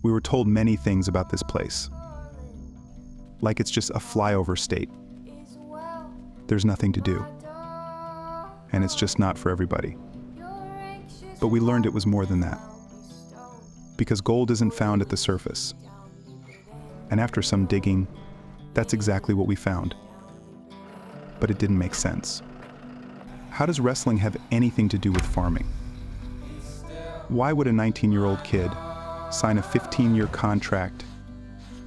We were told many things about this place. Like it's just a flyover state. There's nothing to do. And it's just not for everybody. But we learned it was more than that. Because gold isn't found at the surface. And after some digging, that's exactly what we found. But it didn't make sense. How does wrestling have anything to do with farming? Why would a 19-year-old kid sign a 15-year contract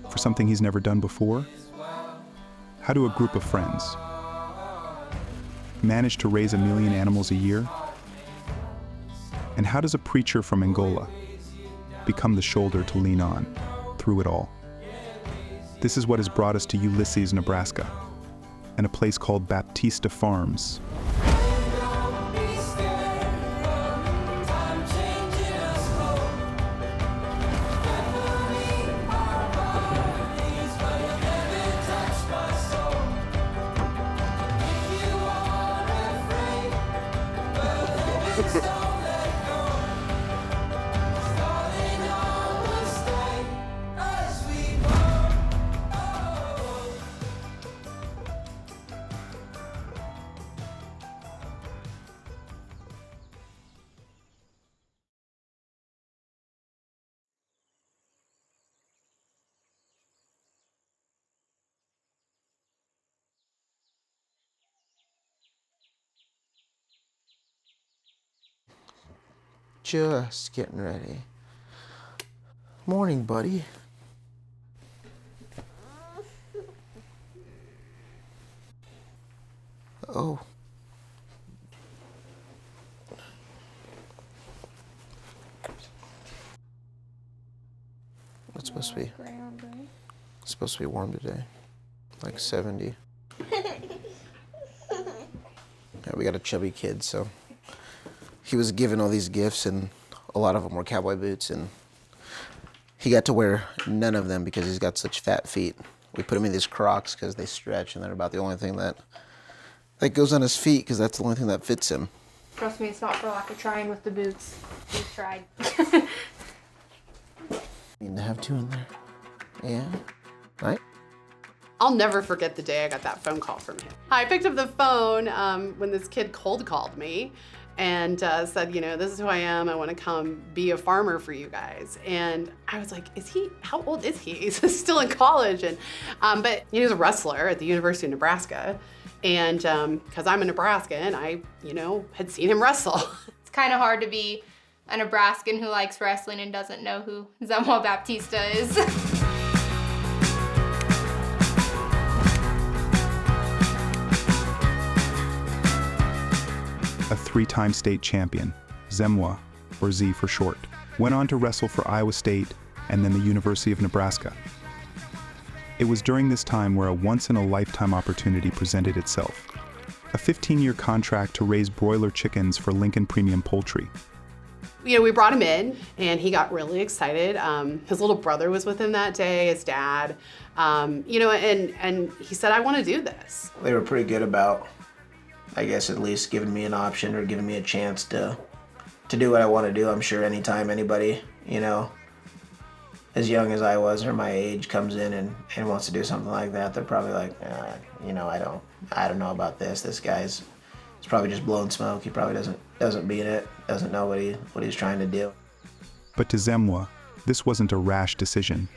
for something he's never done before? How do a group of friends manage to raise 1 million animals a year? And how does a preacher from Angola become the shoulder to lean on through it all? This is what has brought us to Ulysses, Nebraska, and a place called Baptista Farms. Just getting ready. Morning, buddy. Oh. It's supposed to be. It's supposed to be warm today. Like 70. Yeah, we got a chubby kid, so he was given all these gifts, and a lot of them were cowboy boots, and he got to wear none of them because he's got such fat feet. We put him in these Crocs because they stretch, and they're about the only thing that goes on his feet, because that's the only thing that fits him. Trust me, it's not for lack of trying with the boots. We've tried. Need to have 2 in there. Yeah. Right? I'll never forget the day I got that phone call from him. I picked up the phone when this kid cold called me and said, you know, this is who I am. I want to come be a farmer for you guys. And I was like, how old is he? He's still in college. And but he was a wrestler at the University of Nebraska. And because I'm a Nebraskan, I, had seen him wrestle. It's kind of hard to be a Nebraskan who likes wrestling and doesn't know who Zemua Baptista is. A 3-time state champion, Zemua, or Z for short, went on to wrestle for Iowa State and then the University of Nebraska. It was during this time where a once-in-a-lifetime opportunity presented itself. A 15-year contract to raise broiler chickens for Lincoln Premium Poultry. We brought him in, and he got really excited. His little brother was with him that day, his dad, and he said, I want to do this. They were pretty good about, I guess, at least giving me an option or giving me a chance to do what I want to do. I'm sure anytime anybody, as young as I was or my age comes in and wants to do something like that, they're probably like, I don't know about this. This guy's probably just blowing smoke. He probably doesn't mean it, doesn't know what he's trying to do. But to Zemua, this wasn't a rash decision,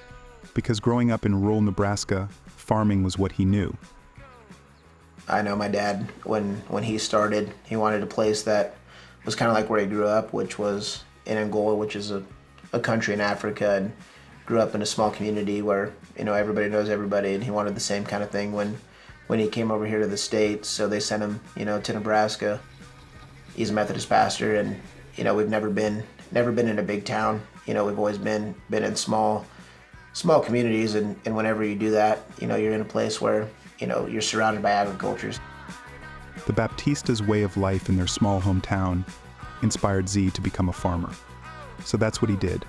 because growing up in rural Nebraska, farming was what he knew. I know my dad, when he started, he wanted a place that was kind of like where he grew up, which was in Angola, which is a country in Africa, and grew up in a small community where, everybody knows everybody, and he wanted the same kind of thing when he came over here to the States. So they sent him, to Nebraska. He's a Methodist pastor, and, we've never been in a big town. We've always been in small communities, and whenever you do that, you're in a place where you're surrounded by agriculture. The Baptista's way of life in their small hometown inspired Z to become a farmer. So that's what he did,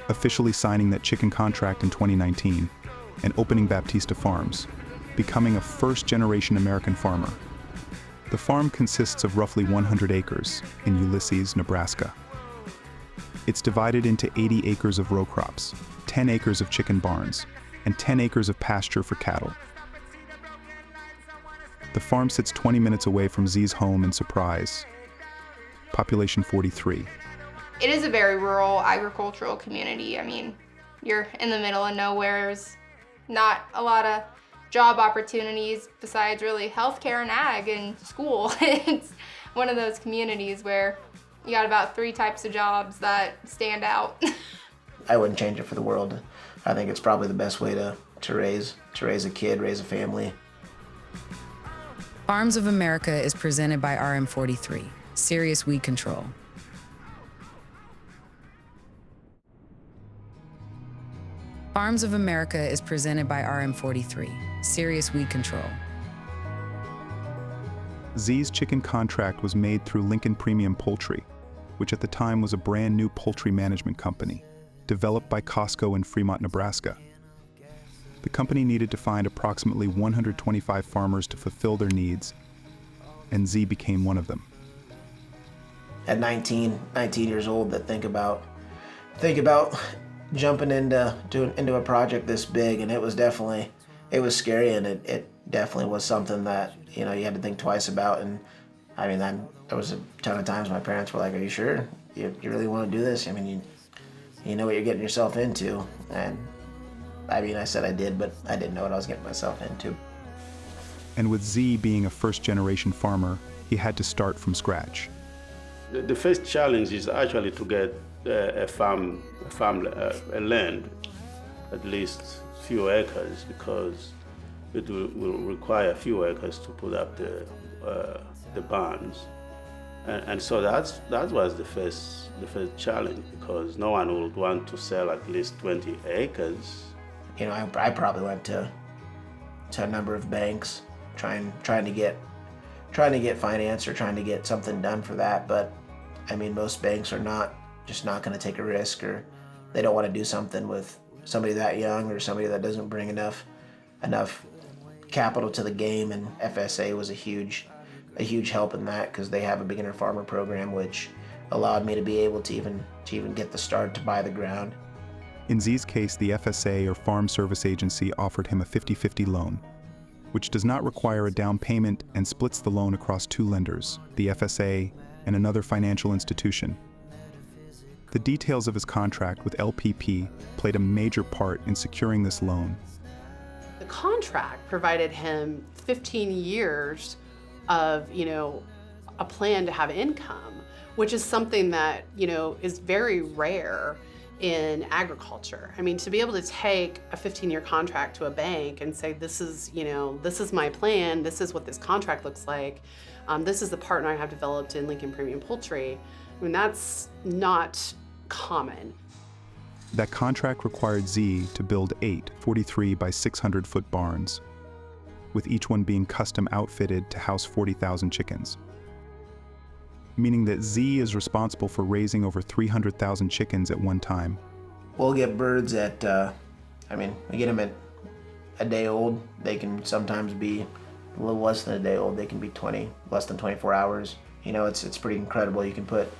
officially signing that chicken contract in 2019 and opening Baptista Farms, becoming a first-generation American farmer. The farm consists of roughly 100 acres in Ulysses, Nebraska. It's divided into 80 acres of row crops, 10 acres of chicken barns, and 10 acres of pasture for cattle. The farm sits 20 minutes away from Z's home in Surprise. Population 43. It is a very rural agricultural community. I mean, you're in the middle of nowhere. There's not a lot of job opportunities besides really healthcare and ag and school. It's one of those communities where you got about 3 types of jobs that stand out. I wouldn't change it for the world. I think it's probably the best way to raise a kid, raise a family. Farms of America is presented by RM43, Serious Weed Control. Farms of America is presented by RM43, Serious Weed Control. Z's chicken contract was made through Lincoln Premium Poultry, which at the time was a brand new poultry management company, developed by Costco in Fremont, Nebraska. The company needed to find approximately 125 farmers to fulfill their needs, and Z became one of them. At 19 years old, that think about jumping into a project this big, and it was scary, and it definitely was something that, you know, you had to think twice about. And I mean, there was a ton of times my parents were like, "Are you sure? You really want to do this? I mean, you know what you're getting yourself into." And I mean, I said I did, but I didn't know what I was getting myself into. And with Z being a first-generation farmer, he had to start from scratch. The first challenge is actually to get a land, at least few acres, because it will require a few acres to put up the barns, and so that was the first challenge, because no one would want to sell at least 20 acres. You know, I probably went to a number of banks trying to get finance or trying to get something done for that, but I mean, most banks are not going to take a risk, or they don't want to do something with somebody that young or somebody that doesn't bring enough capital to the game. And FSA was a huge help in that, because they have a beginner farmer program, which allowed me to be able to even get the start to buy the ground. In Z's case, the FSA, or Farm Service Agency, offered him a 50-50 loan, which does not require a down payment and splits the loan across 2 lenders, the FSA and another financial institution. The details of his contract with LPP played a major part in securing this loan. The contract provided him 15 years of, you know, a plan to have income, which is something that, you know, is very rare in agriculture. I mean, to be able to take a 15-year contract to a bank and say, this is my plan, this is what this contract looks like, this is the partner I have developed in Lincoln Premium Poultry, I mean, that's not common. That contract required Z to build 8 43 by 600 foot barns, with each one being custom outfitted to house 40,000 chickens. Meaning that Z is responsible for raising over 300,000 chickens at one time. We'll get birds at, we get them at a day old. They can sometimes be a little less than a day old. They can be less than 24 hours. You know, it's pretty incredible. You can put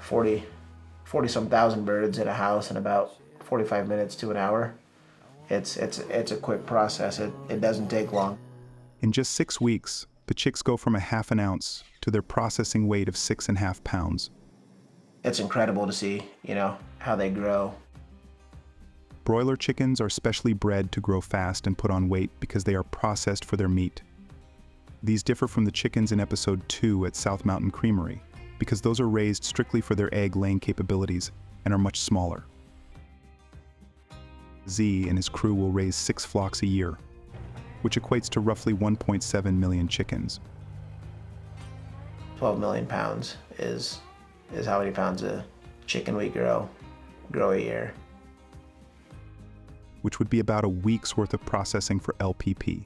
40-some thousand birds in a house in about 45 minutes to an hour. It's a quick process. It doesn't take long. In just 6 weeks, the chicks go from a half an ounce to their processing weight of 6.5 pounds. It's incredible to see, you know, how they grow. Broiler chickens are specially bred to grow fast and put on weight because they are processed for their meat. These differ from the chickens in episode 2 at South Mountain Creamery, because those are raised strictly for their egg-laying capabilities and are much smaller. Z and his crew will raise 6 flocks a year, which equates to roughly 1.7 million chickens. 12 million pounds is how many pounds of chicken we grow a year. Which would be about a week's worth of processing for LPP.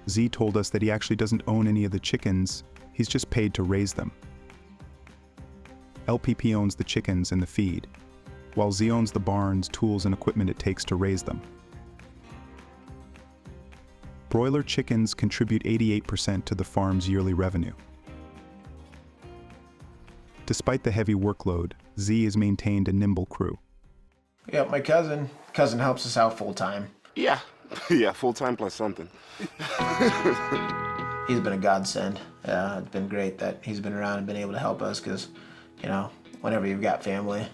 Z told us that he actually doesn't own any of the chickens, he's just paid to raise them. LPP owns the chickens and the feed, while Z owns the barns, tools, and equipment it takes to raise them. Broiler chickens contribute 88% to the farm's yearly revenue. Despite the heavy workload, Z has maintained a nimble crew. Yeah, my cousin helps us out full time. Yeah, yeah, full time plus something. He's been a godsend. It's been great that he's been around and been able to help us because, you know, whenever you've got family,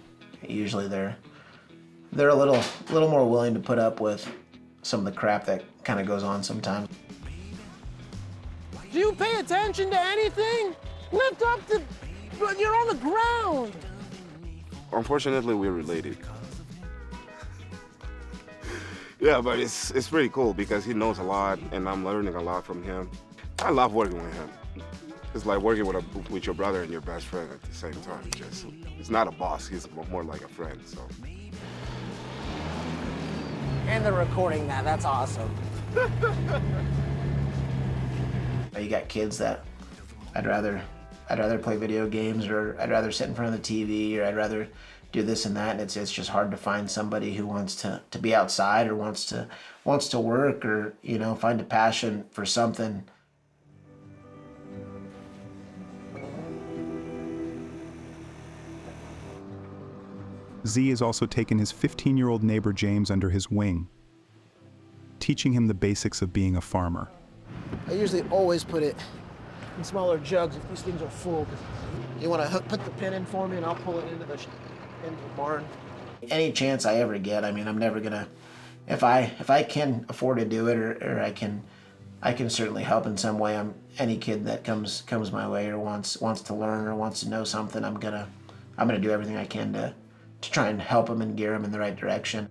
usually they're a little more willing to put up with some of the crap that kind of goes on sometimes. Do you pay attention to anything? Lift up you're on the ground. Unfortunately, we're related. Yeah, but it's pretty cool because he knows a lot and I'm learning a lot from him. I love working with him. It's like working with your brother and your best friend at the same time. He's not a boss, he's more like a friend, so. And they're recording that, that's awesome. You got kids that I'd rather play video games, or I'd rather sit in front of the TV, or I'd rather do this and that, and it's just hard to find somebody who wants to be outside or wants to work, or, you know, find a passion for something. Z has also taken his 15-year-old neighbor James under his wing, teaching him the basics of being a farmer. I usually always put it in smaller jugs if these things are full. You want to put the pin in for me and I'll pull it into the barn. Any chance I ever get, I mean, I'm never gonna, if I can afford to do it, or I can certainly help in some way. Any kid that comes my way or wants to learn or wants to know something, I'm gonna do everything I can to try and help them and gear them in the right direction.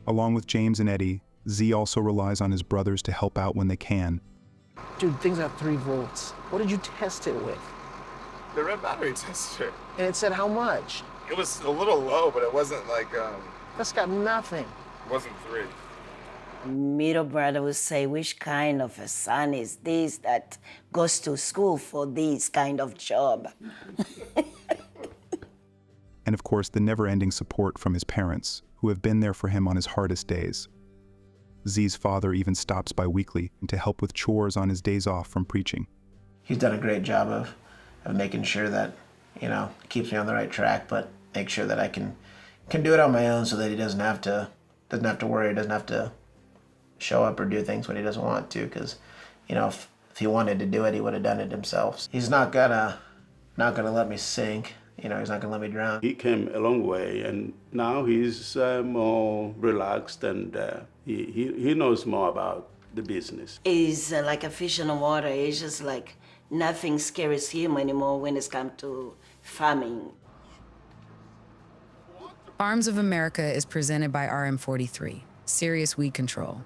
Along with James and Eddie, Z also relies on his brothers to help out when they can. Dude, things have 3 volts. What did you test it with? The red battery tester. And it said how much? It was a little low, but it wasn't like, That's got nothing. it wasn't 3. Middle brother would say, which kind of a son is this that goes to school for this kind of job? And of course, the never-ending support from his parents, who have been there for him on his hardest days. Z's father even stops by weekly to help with chores on his days off from preaching. He's done a great job of making sure that, you know, keeps me on the right track, but make sure that I can do it on my own so that he doesn't have to worry, doesn't have to show up or do things when he doesn't want to, because, you know, if he wanted to do it, he would have done it himself. He's not gonna let me sink. You know, he's not gonna let me drown. He came a long way, and now he's more relaxed, and he knows more about the business. He's like a fish in the water. It's just like nothing scares him anymore when it's come to farming. Farms of America is presented by RM43, Serious Weed Control.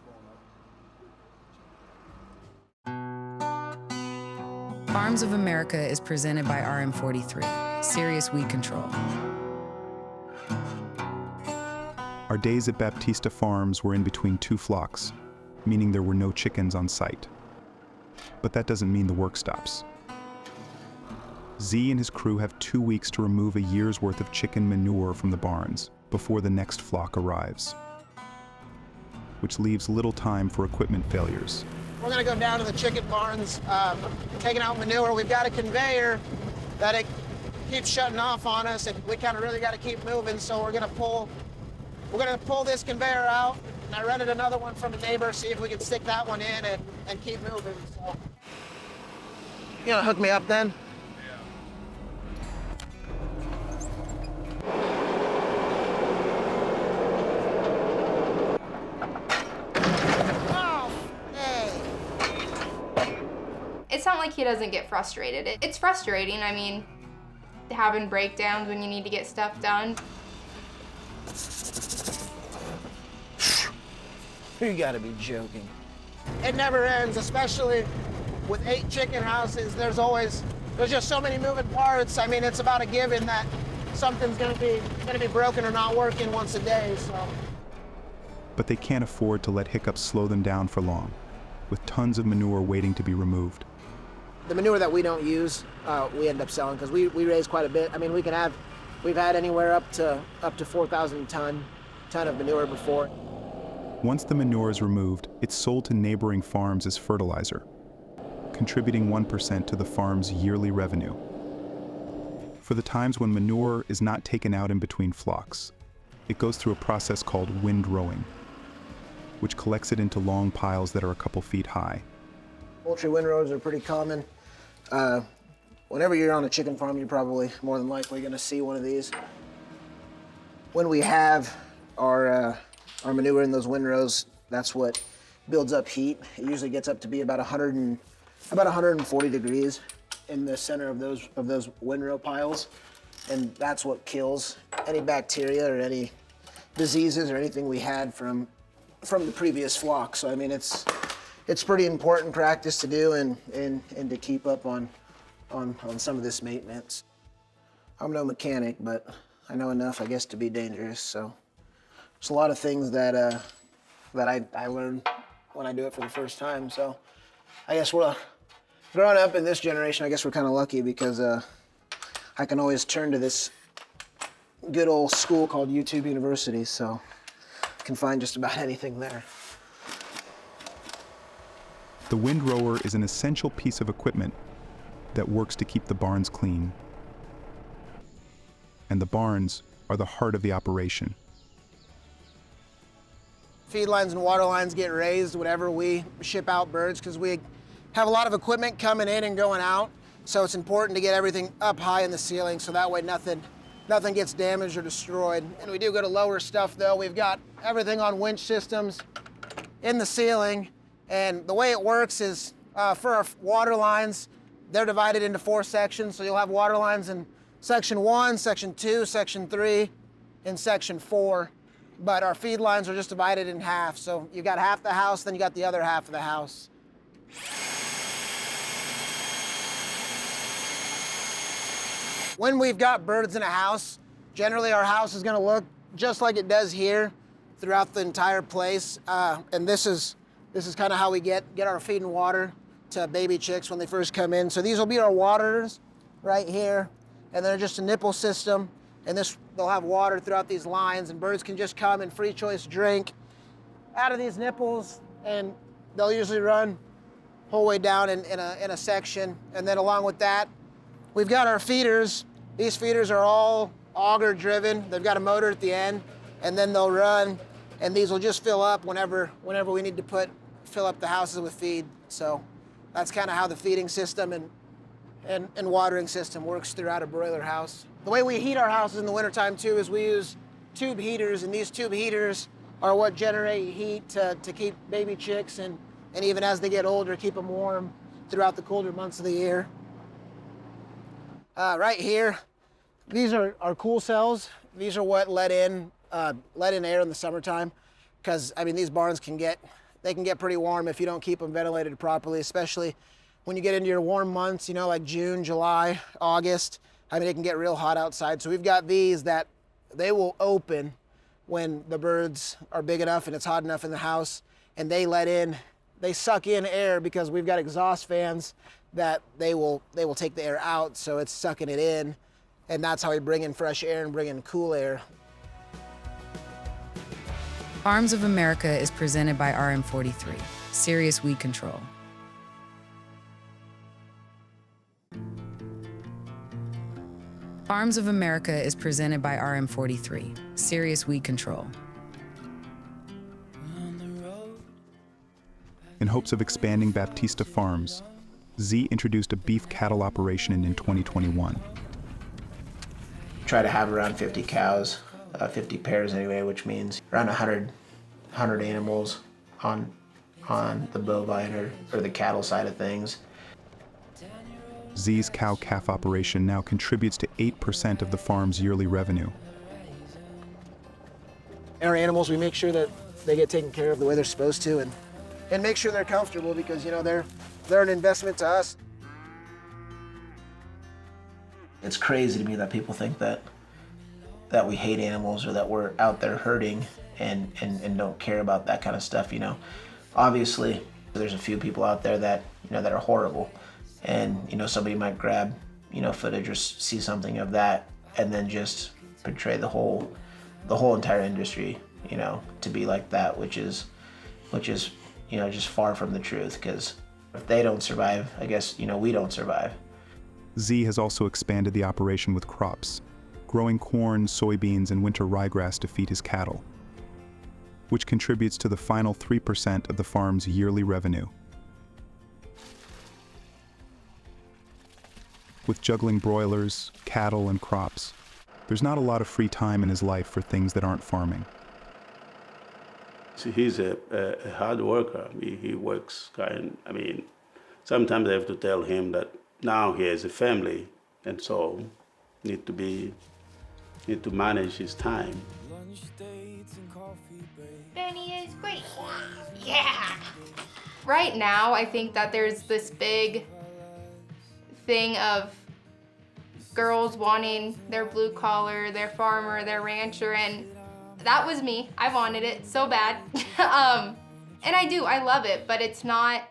Farms of America is presented by RM43, Serious Weed Control. Our days at Baptista Farms were in between 2 flocks, meaning there were no chickens on site. But that doesn't mean the work stops. Z and his crew have 2 weeks to remove a year's worth of chicken manure from the barns before the next flock arrives, which leaves little time for equipment failures. We're gonna go down to the chicken barns, taking out manure. We've got a conveyor that it keeps shutting off on us, and we kind of really got to keep moving. So we're gonna pull this conveyor out. And I rented another one from a neighbor, see if we can stick that one in and keep moving. So, you gonna hook me up then? It's not like he doesn't get frustrated. It's frustrating. I mean, having breakdowns when you need to get stuff done. You gotta be joking. It never ends, especially with 8 chicken houses. There's just so many moving parts. I mean, it's about a given that something's gonna be broken or not working once a day, so. But they can't afford to let hiccups slow them down for long, with tons of manure waiting to be removed. The manure that we don't use, we end up selling because we raise quite a bit. I mean, we've had anywhere up to 4,000 ton of manure before. Once the manure is removed, it's sold to neighboring farms as fertilizer, contributing 1% to the farm's yearly revenue. For the times when manure is not taken out in between flocks, it goes through a process called windrowing, which collects it into long piles that are a couple feet high. Poultry windrows are pretty common. Whenever you're on a chicken farm, you're probably more than likely going to see one of these. When we have our manure in those windrows, that's what builds up heat. It usually gets up to be about 140 degrees in the center of those windrow piles, and that's what kills any bacteria or any diseases or anything we had from the previous flock. So I mean, it's pretty important practice to do and to keep up on some of this maintenance. I'm no mechanic, but I know enough, I guess, to be dangerous. So there's a lot of things that I learned when I do it for the first time. So I guess growing up in this generation, I guess we're kind of lucky because I can always turn to this good old school called YouTube University. So I can find just about anything there. The windrower is an essential piece of equipment that works to keep the barns clean. And the barns are the heart of the operation. Feed lines and water lines get raised whenever we ship out birds because we have a lot of equipment coming in and going out. So it's important to get everything up high in the ceiling so that way nothing gets damaged or destroyed. And we do go to lower stuff though. We've got everything on winch systems in the ceiling. And the way it works is for our water lines, they're divided into 4 sections. So you'll have water lines in section 1, section 2, section 3, and section 4. But our feed lines are just divided in half. So you've got half the house, then you got the other half of the house. When we've got birds in a house, generally our house is gonna look just like it does here throughout the entire place. And this is kind of how we get our feed and water to baby chicks when they first come in. So these will be our waters right here, and they're just a nipple system. And they'll have water throughout these lines, and birds can just come and free choice drink out of these nipples, and they'll usually run whole way down in a section. And then along with that, we've got our feeders. These feeders are all auger driven. They've got a motor at the end, and then they'll run, and these will just fill up whenever we need to fill up the houses with feed. So that's kind of how the feeding system and watering system works throughout a broiler house. The way we heat our houses in the wintertime too is we use tube heaters, and these tube heaters are what generate heat to keep baby chicks and even as they get older, keep them warm throughout the colder months of the year. Right here, these are our cool cells. These are what let in air in the summertime, because I mean these barns can get pretty warm if you don't keep them ventilated properly, especially when you get into your warm months, you know, like June, July, August. I mean, it can get real hot outside. So we've got these that they will open when the birds are big enough and it's hot enough in the house, and they suck in air because we've got exhaust fans that they will take the air out, so it's sucking it in, and that's how we bring in fresh air and bring in cool air. Farms of America is presented by RM43, Serious Weed Control. Farms of America is presented by RM43, Serious Weed Control. In hopes of expanding Baptista farms, Z introduced a beef cattle operation in 2021. Try to have around 50 cows, 50 pairs anyway, which means around 100 animals on the bovine or the cattle side of things. Z's cow-calf operation now contributes to 8% of the farm's yearly revenue. Our animals, we make sure that they get taken care of the way they're supposed to, and make sure they're comfortable, because you know they're an investment to us. It's crazy to me that people think that we hate animals or that we're out there hurting and don't care about that kind of stuff. You know, obviously there's a few people out there that that are horrible. And, somebody might grab, footage or see something of that and then just portray the whole entire industry, to be like that, which is, just far from the truth, because if they don't survive, I guess, we don't survive. Z has also expanded the operation with crops, growing corn, soybeans, and winter ryegrass to feed his cattle, which contributes to the final 3% of the farm's yearly revenue. With juggling broilers, cattle, and crops, there's not a lot of free time in his life for things that aren't farming. See, he's a hard worker. He works sometimes I have to tell him that now he has a family, and so need to manage his time. Benny is great. Yeah. Right now, I think that there's this big thing of girls wanting their blue collar, their farmer, their rancher, and that was me. I wanted it so bad. And I do, I love it, but it's not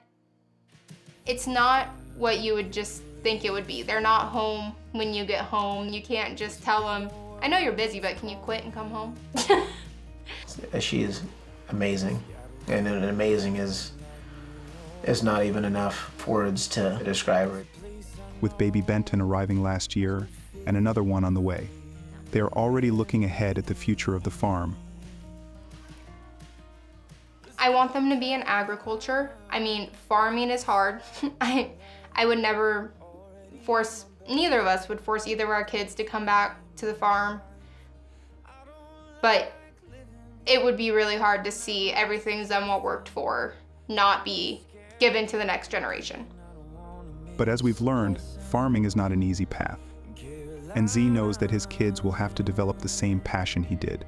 what you would just think it would be. They're not home when you get home. You can't just tell them, I know you're busy, but can you quit and come home? She is amazing, and amazing is not even enough words to describe her. With baby Benton arriving last year and another one on the way, they are already looking ahead at the future of the farm. I want them to be in agriculture. I mean, farming is hard. I would never force, neither of us would force either of our kids to come back to the farm. But it would be really hard to see everything Zemua worked for not be given to the next generation. But as we've learned, farming is not an easy path. And Z knows that his kids will have to develop the same passion he did,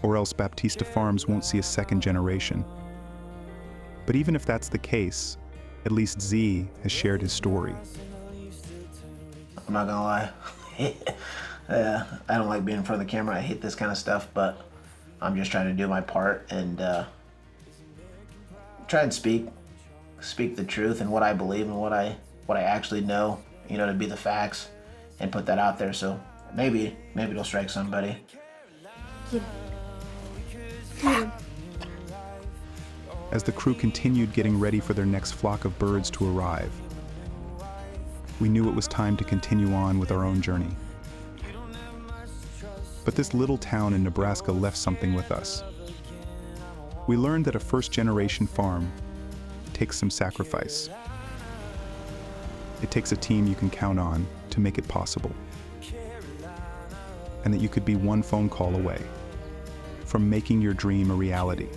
or else Baptista Farms won't see a second generation. But even if that's the case, at least Z has shared his story. I'm not gonna lie. I don't like being in front of the camera. I hate this kind of stuff, but I'm just trying to do my part and try and speak the truth and what I believe and what I actually know, to be the facts and put that out there. So maybe it'll strike somebody. As the crew continued getting ready for their next flock of birds to arrive, we knew it was time to continue on with our own journey. But this little town in Nebraska left something with us. We learned that a first-generation farm takes some sacrifice. It takes a team you can count on to make it possible. And that you could be one phone call away from making your dream a reality.